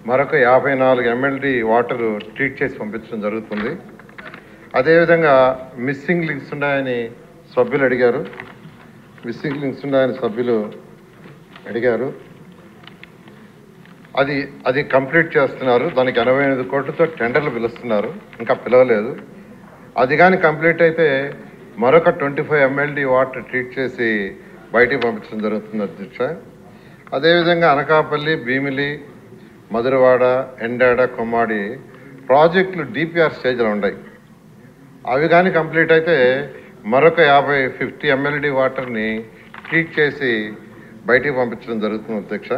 మరొక 54 MLD water treat చేసి పంపించడం జరుగుతుంది. అదేవిధంగా మిస్సింగ్ లింక్స్ ఉన్నాయని సభ్యులు అడిగారు. అది కంప్లీట్ చేస్తున్నారు. దానికి 85 కోట్లతో టెండర్లు పిలుస్తున్నారు, ఇంకా పిలవలేదు. అది కానీ కంప్లీట్ అయితే మరొక 25 MLD వాటర్ ట్రీట్ చేసి బయటికి పంపించడం జరుగుతుంది అధ్యక్ష. అదేవిధంగా అనకాపల్లి, భీమిలి, మధురవాడ, ఎండాడ, కొమ్మాడి ప్రాజెక్టులు DPR స్టేజ్లో ఉన్నాయి. అవి కానీ కంప్లీట్ అయితే మరొక 50 MLD వాటర్ని ట్రీట్ చేసి బయటికి పంపించడం జరుగుతుంది అధ్యక్ష.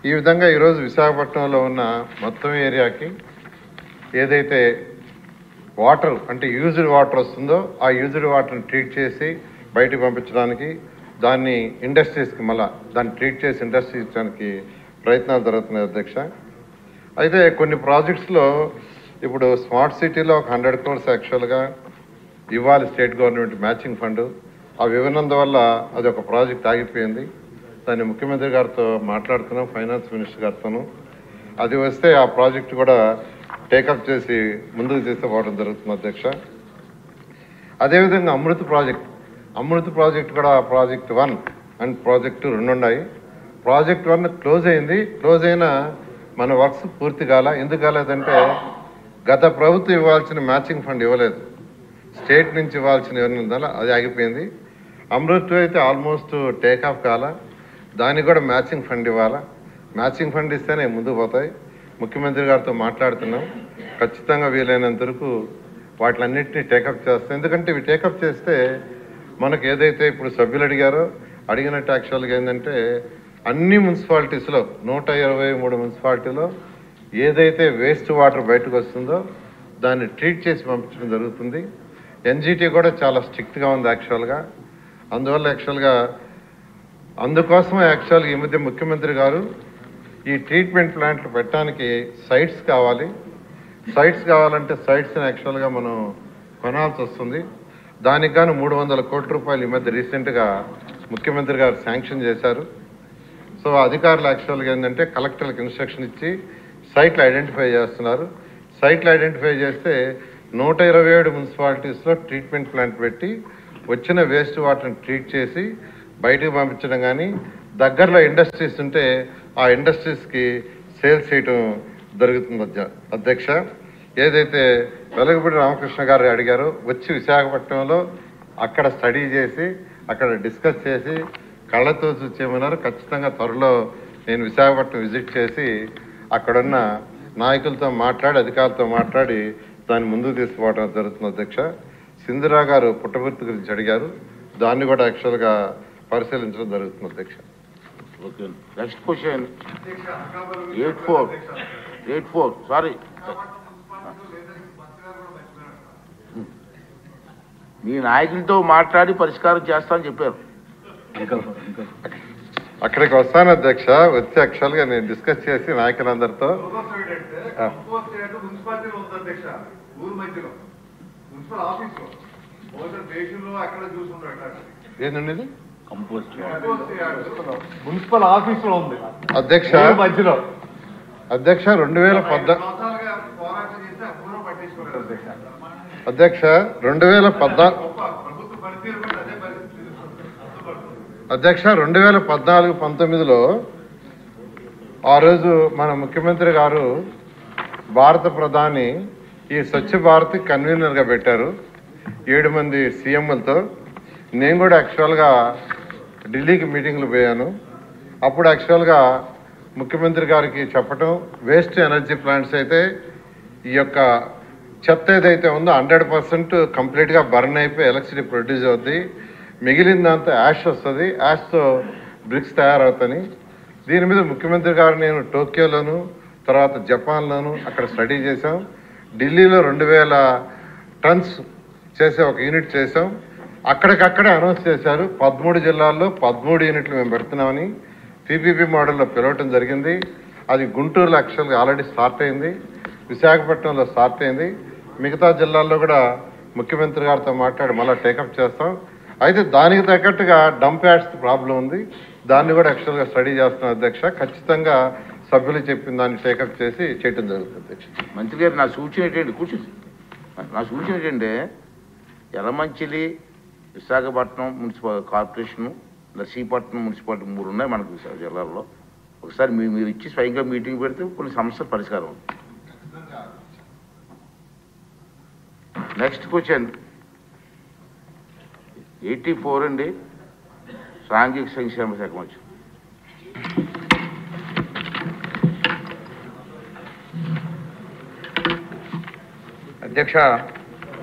ఈ విధంగా ఈరోజు విశాఖపట్నంలో ఉన్న మొత్తం ఏరియాకి ఏదైతే వాటర్ అంటే యూజ్డ్ వాటర్ వస్తుందో ఆ యూజ్డ్ వాటర్ని ట్రీట్ చేసి బయటికి పంపించడానికి, దాన్ని ఇండస్ట్రీస్కి దాన్ని ట్రీట్ చేసి ఇండస్ట్రీస్ ఇచ్చడానికి ప్రయత్నాలు జరుగుతున్నాయి అధ్యక్ష. అయితే కొన్ని ప్రాజెక్ట్స్లో ఇప్పుడు స్మార్ట్ సిటీలో ఒక 100 crores యాక్చువల్గా ఇవ్వాలి స్టేట్ గవర్నమెంట్ మ్యాచింగ్ ఫండ్. అవి ఇవ్వనందువల్ల అది ఒక ప్రాజెక్ట్ ఆగిపోయింది. దాన్ని ముఖ్యమంత్రి గారితో మాట్లాడుతున్నాం, ఫైనాన్స్ మినిస్టర్ గారితోనూ. అది వస్తే ఆ ప్రాజెక్టు కూడా టేకప్ చేసి ముందుకు తీసుకుపోవడం జరుగుతుంది అధ్యక్ష. అదేవిధంగా అమృత్ ప్రాజెక్ట్ కూడా ప్రాజెక్ట్ 1 అండ్ ప్రాజెక్టు 2 ఉన్నాయి. ప్రాజెక్ట్ 1 క్లోజ్ అయింది. క్లోజ్ అయినా మన వర్క్స్ పూర్తి ఎందుకు కాలేదంటే గత ప్రభుత్వం ఇవ్వాల్సిన మ్యాచింగ్ ఫండ్ ఇవ్వలేదు, స్టేట్ నుంచి ఇవ్వాల్సిన ఇవ్వనందువల్ల అది ఆగిపోయింది. అమృత్ అయితే ఆల్మోస్ట్ టేకాఫ్ దానికి కూడా మ్యాచింగ్ ఫండ్ ఇవ్వాలా. మ్యాచింగ్ ఫండ్ ఇస్తేనే ముందుకు పోతాయి. ముఖ్యమంత్రి గారితో మాట్లాడుతున్నాం, ఖచ్చితంగా వీలైనంత వరకు వాటిలన్నింటినీ టేకప్ చేస్తాం. ఎందుకంటే ఇవి టేకప్ చేస్తే మనకు ఏదైతే ఇప్పుడు సభ్యులు అడిగినట్టు యాక్చువల్గా ఏంటంటే అన్ని మున్సిపాలిటీస్లో 123 మున్సిపాలిటీలో ఏదైతే వేస్ట్ వాటర్ బయటకు వస్తుందో దాన్ని ట్రీట్ చేసి పంపించడం జరుగుతుంది. NGT కూడా చాలా స్ట్రిక్ట్గా ఉంది యాక్చువల్గా. అందువల్ల అందుకోసమే ఈ మధ్య ముఖ్యమంత్రి గారు ఈ ట్రీట్మెంట్ ప్లాంట్లు పెట్టడానికి సైట్స్ కావాలంటే సైట్స్ని యాక్చువల్గా మనం కొనాల్సి వస్తుంది. దానికి గాను 300 కోట్ల రూపాయలు ఈ మధ్య రీసెంట్గా ముఖ్యమంత్రి గారు శాంక్షన్ చేశారు. సో అధికారులు యాక్చువల్గా ఏంటంటే కలెక్టర్లకు ఇన్స్ట్రక్షన్ ఇచ్చి సైట్లు ఐడెంటిఫై చేస్తున్నారు. సైట్లు ఐడెంటిఫై చేస్తే 127 మున్సిపాలిటీస్లో ట్రీట్మెంట్ ప్లాంట్ పెట్టి వచ్చిన వేస్ట్ వాటర్ని ట్రీట్ చేసి బయటకు పంపించడం, కానీ దగ్గరలో ఇండస్ట్రీస్ ఉంటే ఆ ఇండస్ట్రీస్కి సేల్స్ చేయడం జరుగుతుంది అధ్యక్ష. ఏదైతే వెలగపూడి రామకృష్ణ గారు అడిగారో వచ్చి విశాఖపట్నంలో అక్కడ స్టడీ చేసి అక్కడ డిస్కస్ చేసి కళ్ళతో చూసేయమన్నారు. ఖచ్చితంగా త్వరలో నేను విశాఖపట్నం విజిట్ చేసి అక్కడున్న నాయకులతో అధికారులతో మాట్లాడి దాన్ని ముందుకు తీసుకుపోవడం జరుగుతుంది అధ్యక్ష. సింధురా గారు పుట్టపర్తి గురించి అడిగారు, దాన్ని కూడా యాక్చువల్గా పరిశీలించడం జరుగుతుంది అధ్యక్ష. ఓకే, నెక్స్ట్ క్వశ్చన్ 84 సారీ, మీ నాయకులతో మాట్లాడి పరిష్కారం చేస్తామని చెప్పారు. అక్కడికి వస్తాను అధ్యక్ష. వచ్చి యాక్చువల్గా నేను డిస్కస్ చేసి నాయకులందరితో ఏంటండి మున్సిపల్ ఆఫీస్ లో ఉంది అధ్యక్ష. మధ్యలో అధ్యక్ష 2014 అధ్యక్ష 2014-19లో ఆ రోజు మన ముఖ్యమంత్రి గారు భారత ప్రధాని ఈ స్వచ్ఛ భారత్ కన్వీనర్గా పెట్టారు 7 మంది సీఎంలతో. నేను కూడా యాక్చువల్గా ఢిల్లీకి మీటింగ్లు పోయాను. అప్పుడు యాక్చువల్గా ముఖ్యమంత్రి గారికి చెప్పటం, వేస్ట్ ఎనర్జీ ప్లాంట్స్ అయితే ఈ యొక్క చెత్త ఏదైతే ఉందో 100% కంప్లీట్గా బర్న్ అయిపోయి ఎలక్ట్రిసిటీ ప్రొడ్యూస్ అవుద్ది, మిగిలిందంతా యాష్ వస్తుంది, యాష్తో బ్రిక్స్ తయారవుతాయి. దీని మీద ముఖ్యమంత్రి గారు నేను టోక్యోలోను తర్వాత జపాన్లోను అక్కడ స్టడీ చేశాం. ఢిల్లీలో 2000 టన్స్ చేసే ఒక యూనిట్ చేసాం. అక్కడికక్కడే అనౌన్స్ చేశారు 13 జిల్లాల్లో 13 యూనిట్లు మేము పెడుతున్నామని. PPP మోడల్లో పిలవటం జరిగింది. అది గుంటూరులో యాక్చువల్గా ఆల్రెడీ స్టార్ట్ అయింది, విశాఖపట్నంలో స్టార్ట్ అయింది. మిగతా జిల్లాల్లో కూడా ముఖ్యమంత్రి గారితో మాట్లాడి మళ్ళీ టేకప్ చేస్తాం. అయితే దానికి తగ్గట్టుగా డంప్ యార్డ్స్ ప్రాబ్లం ఉంది, దాన్ని కూడా యాక్చువల్గా స్టడీ చేస్తున్నాం అధ్యక్ష. ఖచ్చితంగా సభ్యులు చెప్పిన దాన్ని టేకప్ చేసి చేయటం జరుగుతుంది అధ్యక్ష. మంత్రి గారు నా సూచన ఏంటండి కూర్చోండి. నా సూచన ఏంటంటే Yelamanchili, Visakhapatnam municipal corporation, Narsipatnam municipality 3 ఉన్నాయి మనకు జిల్లాల్లో. ఒకసారి మీరు ఇచ్చి స్వయంగా మీటింగ్ పెడితే కొన్ని సమస్యలు పరిష్కారం అవుతుంది. నెక్స్ట్ క్వశ్చన్ 84 అండి, సాంఘిక సంక్షేమ శాఖ మంత్రి. అధ్యక్ష,